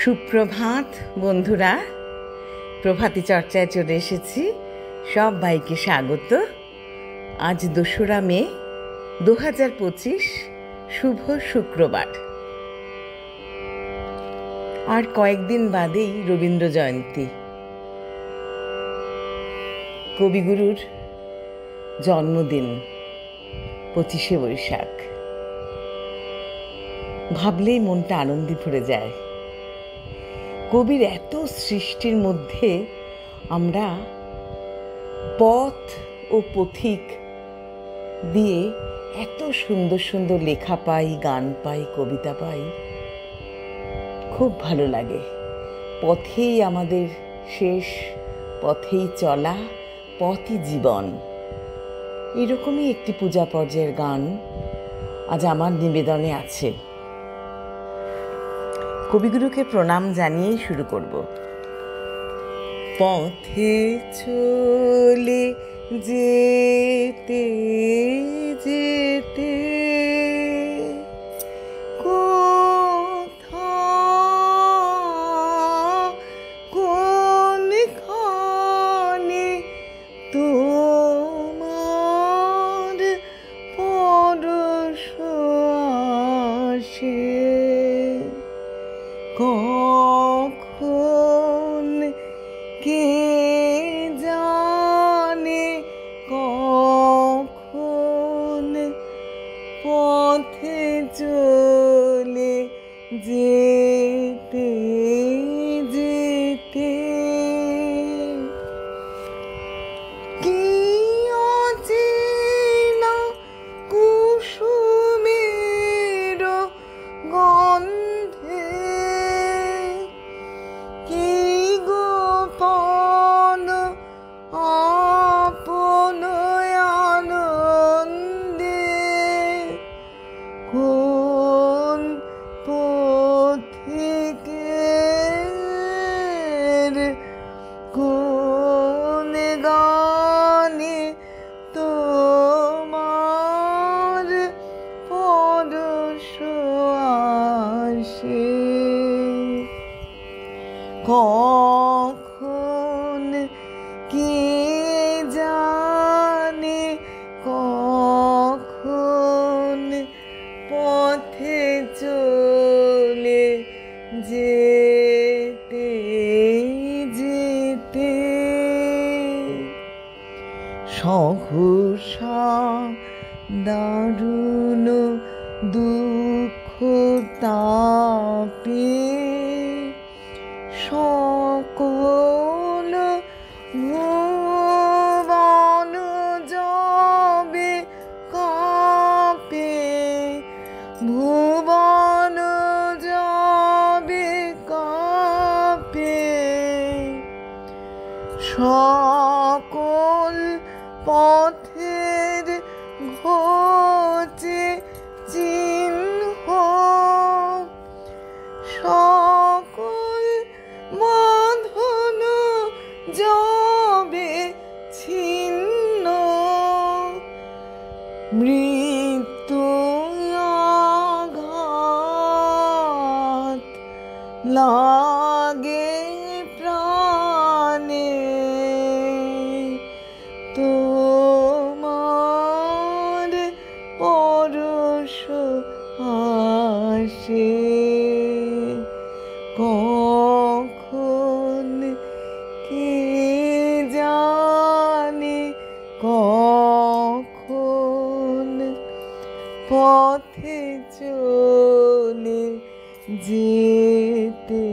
সুপ্রভাত বন্ধুরা, প্রভাতী চর্চায় চলে এসেছি। সবাইকে স্বাগত। আজ 2রা মে 2025, শুভ শুক্রবার। আর কয়েকদিন বাদেই রবীন্দ্র জয়ন্তী, কবিগুরুর জন্মদিন 25শে বৈশাখ। ভাবলেই মনটা আনন্দে ভরে যায়। কবির এত সৃষ্টির মধ্যে আমরা পথ ও পথিক দিয়ে এত সুন্দর সুন্দর লেখা পাই, গান পাই, কবিতা পাই। খুব ভালো লাগে। পথেই আমাদের শেষ, পথেই চলা, পথই জীবন, এরকমই একটি পূজা পর্যায়ের গান আজ আমার নিবেদনে আছে। কবিগুরুকে প্রণাম জানিয়েই শুরু করব। পথে চলে যেতে যেতে কোনখানে তোমার পরশ আসে, কখন কে জানে, কখন পথে চলে যেতে যেতে কি অচেনা কুসুমের গন্ধে, কি গোপন আপন আনন্দে, কোন পথিকের কোন গানে তোমার পরশ আসে, কখন কে জানে, কখন পথে চলে যেতে যেতে সহসা দারুণ দুঃখ তাপে সকল ভুবন যাবে কাঁপে, ভুবন যাবে কাঁপে, সকল পথের ঘোচে চিহ্ন, সকল বাঁধন যাবে ছিন্ন, মৃত্যু আঘাত লাগে প্রাণে, তোমার পরশ আসে, কখন কে জানে, কখন পথে চলে যেতে